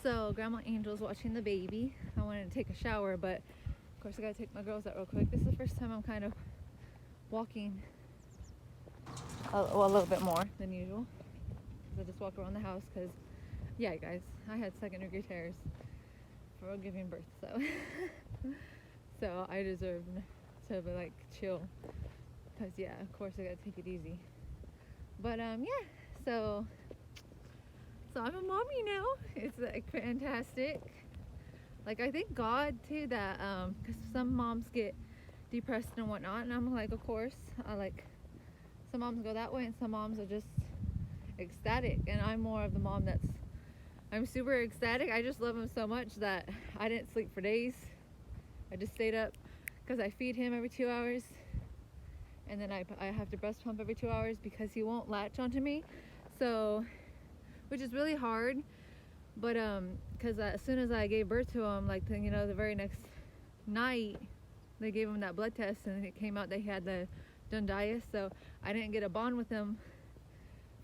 So Grandma Angel's watching the baby. I wanted to take a shower, but of course I gotta take my girls out real quick. This is the first time I'm kind of walking a little bit more than usual. I just walk around the house because, yeah, guys, I had second degree tears for giving birth, so so I deserve to be like chill because, yeah, of course I gotta take it easy. But yeah, so I'm a mommy now. It's like fantastic. Like, I thank God too that because some moms get depressed and whatnot, and I'm like, of course, I like some moms go that way, and some moms are just ecstatic, and I'm more of the mom I'm super ecstatic. I just love him so much that I didn't sleep for days. I just stayed up because I feed him every 2 hours, and then I have to breast pump every 2 hours because he won't latch onto me, so, which is really hard. But because as soon as I gave birth to him, like, you know, the very next night they gave him that blood test, and it came out they had the Dundias, so I didn't get a bond with him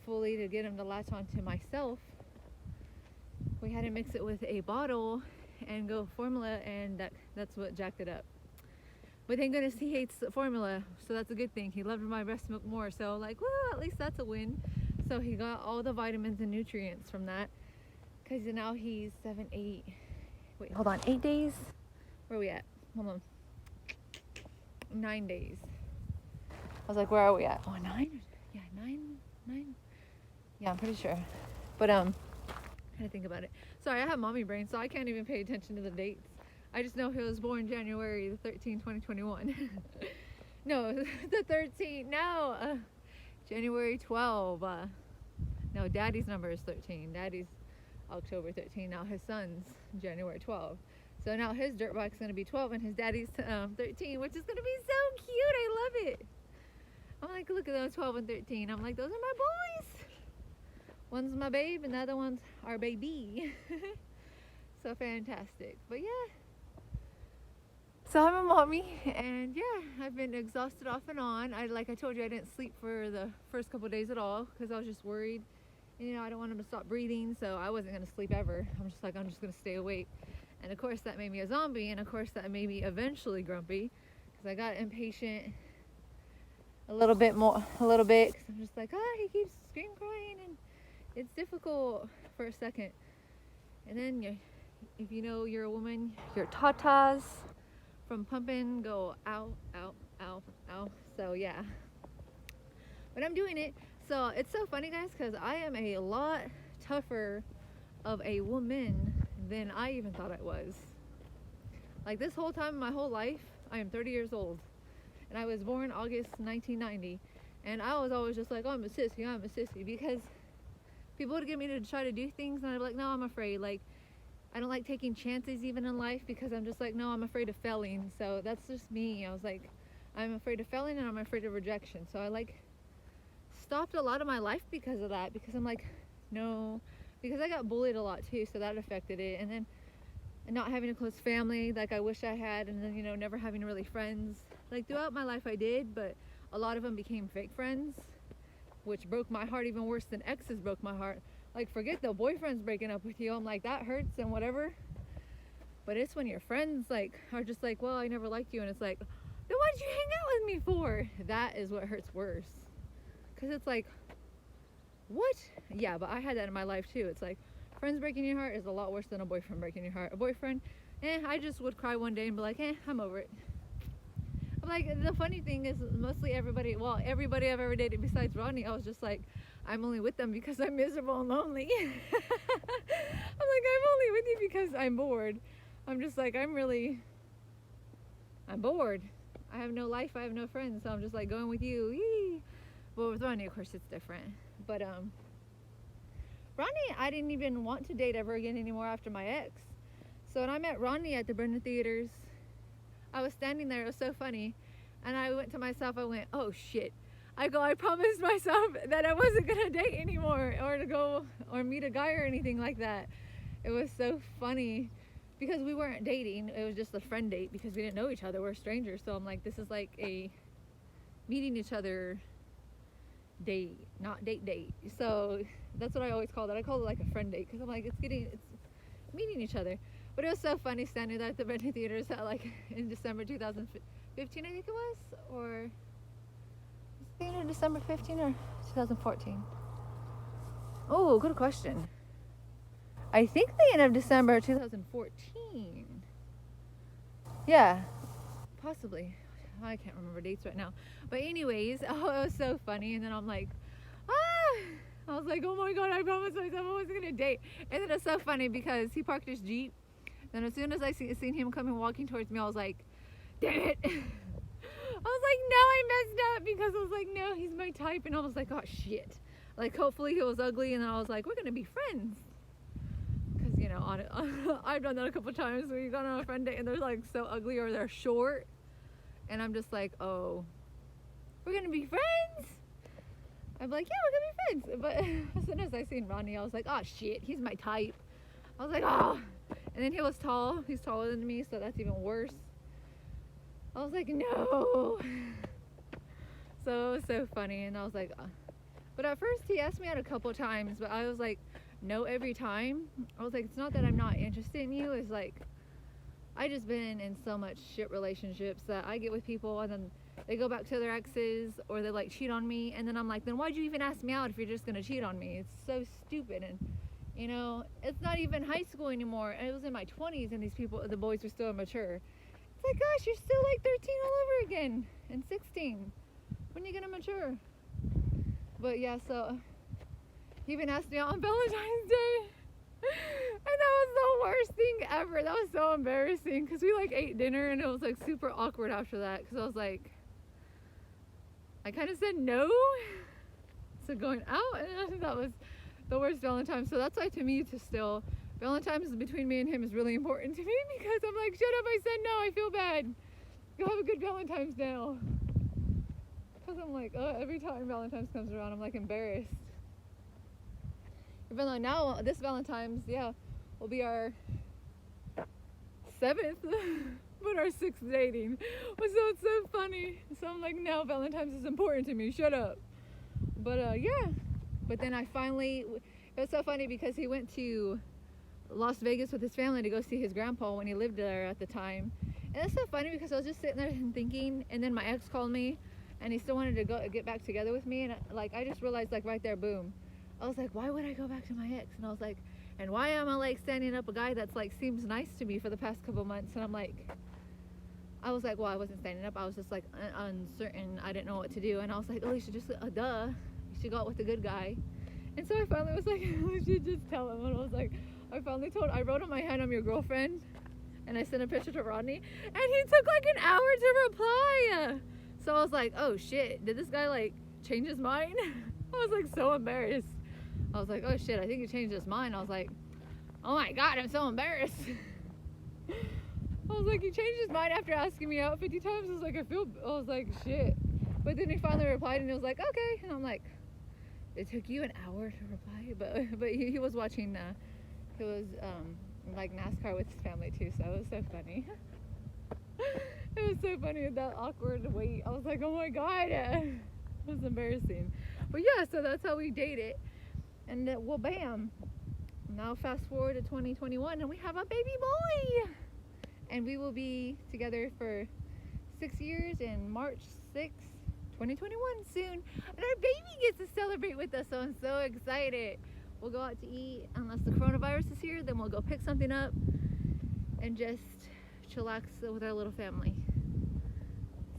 fully to get him to latch onto myself. We had to mix it with a bottle and go formula, and that's what jacked it up. But thank goodness he hates formula, so that's a good thing. He loved my breast milk more, so like, well, at least that's a win. So he got all the vitamins and nutrients from that, because now he's 8 days? Where are we at? Hold on. 9 days. I was like, where are we at? Oh, 9? Yeah, 9? Yeah, I'm pretty sure. But I had to think about it. Sorry, I have mommy brain, so I can't even pay attention to the dates. I just know he was born January the 13th, 2021. No, the 13th. No, January 12. No, Daddy's number is 13. Daddy's October 13. Now his son's January 12. So now his dirt bike's gonna be 12, and his daddy's 13, which is gonna be so cute. I love it. I'm like, look at those 12 and 13. I'm like, those are my boys. One's my babe, and the other one's our baby. So fantastic. But yeah. So I'm a mommy, and yeah, I've been exhausted off and on. Like I told you, I didn't sleep for the first couple of days at all because I was just worried. And, you know, I don't want him to stop breathing, so I wasn't gonna sleep ever. I'm just gonna stay awake. And of course that made me a zombie, and of course that made me eventually grumpy because I got impatient a little bit. Cause I'm just like, he keeps crying, and it's difficult for a second. And then if you know you're a woman, your tatas from pumping go ow, ow, ow, ow. So yeah, but I'm doing it. So it's so funny, guys, because I am a lot tougher of a woman than I even thought I was. Like, this whole time, my whole life, I am 30 years old, and I was born August 1990, and I was always just like, oh, I'm a sissy, because people would get me to try to do things, and I'd be like, no, I'm afraid. Like, I don't like taking chances even in life, because I'm just like, no, I'm afraid of failing. So that's just me. I was like, I'm afraid of failing, and I'm afraid of rejection. So I like stopped a lot of my life because of that, because I'm like, no, because I got bullied a lot too, so that affected it. And then not having a close family like I wish I had, and then, you know, never having really friends. Like, throughout my life I did, but a lot of them became fake friends, which broke my heart even worse than exes broke my heart. Like, forget the boyfriend's breaking up with you. I'm like, that hurts and whatever. But it's when your friends like are just like, well, I never liked you, and it's like, then what did you hang out with me for? That is what hurts worse. Because it's like, what? Yeah, but I had that in my life too. It's like, friends breaking your heart is a lot worse than a boyfriend breaking your heart. A boyfriend, I just would cry one day and be like, I'm over it. I'm like, the funny thing is, mostly everybody I've ever dated besides Rodney, I was just like, I'm only with them because I'm miserable and lonely. I'm like, I'm only with you because I'm bored. I'm just like, I'm bored. I have no life, I have no friends, so I'm just like going with you. Yee. Well, with Rodney, of course, it's different. But Rodney, I didn't even want to date ever again anymore after my ex. So when I met Rodney at the Brendan Theaters, I was standing there. It was so funny. And I went to myself, I went, oh shit. I promised myself that I wasn't going to date anymore, or to go or meet a guy or anything like that. It was so funny because we weren't dating. It was just a friend date because we didn't know each other. We're strangers. So I'm like, this is like a meeting each other date, not date. So that's what I always call it. I call it like a friend date because I'm like, it's meeting each other. But it was so funny standing there at the Redwood Theaters at like in December 2015, I think it was, or was it in December 15 or 2014? Oh, good question. I think the end of December 2014. Yeah, possibly. I can't remember dates right now. But anyways, oh, it was so funny. And then I'm like, I was like, oh my God, I promised myself I wasn't going to date. And then it's so funny because he parked his Jeep. Then as soon as I seen him coming walking towards me, I was like, damn it. I was like, no, I messed up, because I was like, no, he's my type. And I was like, oh shit. Like, hopefully he was ugly. And then I was like, we're going to be friends. Because, you know, I've done that a couple times where you go on a friend date and they're like so ugly or they're short. And I'm just like, oh, we're going to be friends? I'm like, yeah, we're gonna be friends. But as soon as I seen Ronnie, I was like, oh shit, he's my type. I was like, oh. And then he was tall. He's taller than me, so that's even worse. I was like, no. So it was so funny. And I was like, but at first he asked me out a couple times, but I was like, no, every time. I was like, it's not that I'm not interested in you. It's like, I just been in so much shit relationships that I get with people and then they go back to their exes or they like cheat on me, and then I'm like, then why'd you even ask me out if you're just gonna cheat on me? It's so stupid. And you know, it's not even high school anymore. And it was in my 20s and these people, the boys were still immature. It's like, gosh, you're still like 13 all over again and 16. When are you gonna mature? But yeah, so he even asked me out on Valentine's Day. And that was the worst thing ever. That was so embarrassing because we like ate dinner and it was like super awkward after that, because I was like, I kind of said no to going out, and I think that was the worst Valentine's. So that's why to me to still Valentine's between me and him is really important to me, because I'm like, shut up, I said no, I feel bad. Go have a good Valentine's now. Because I'm like, every time Valentine's comes around, I'm like embarrassed. Even though now this Valentine's, yeah, will be our 7th, but our 6th dating. So it's so funny. So I'm like, no, Valentine's is important to me. Shut up. But yeah. But then I finally, it was so funny because he went to Las Vegas with his family to go see his grandpa when he lived there at the time. And it's so funny because I was just sitting there and thinking, and then my ex called me and he still wanted to get back together with me. And like, I just realized, like right there, boom. I was like, why would I go back to my ex? And I was like, and why am I like standing up a guy that's like seems nice to me for the past couple months? And I'm like, I was like, well, I wasn't standing up. I was just like uncertain. I didn't know what to do. And I was like, oh, you should just, duh. You should go out with the good guy. And so I finally was like, I should just tell him. And I was like, I wrote on my hand, I'm your girlfriend. And I sent a picture to Rodney. And he took like an hour to reply. So I was like, oh shit, did this guy like change his mind? I was like so embarrassed. I was like, oh shit, I think he changed his mind. I was like, oh my God, I'm so embarrassed. I was like, he changed his mind after asking me out 50 times. I was like, shit. But then he finally replied and he was like, okay. And I'm like, it took you an hour to reply? But he was watching, he was like NASCAR with his family too, so it was so funny. It was so funny with that awkward wait. I was like, oh my God. It was embarrassing. But yeah, so that's how we dated. And well, bam. Now fast forward to 2021 and we have a baby boy. And we will be together for 6 years in March 6th, 2021 soon. And our baby gets to celebrate with us, so I'm so excited. We'll go out to eat unless the coronavirus is here, then we'll go pick something up and just chillax with our little family.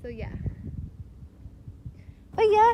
So yeah. But yeah.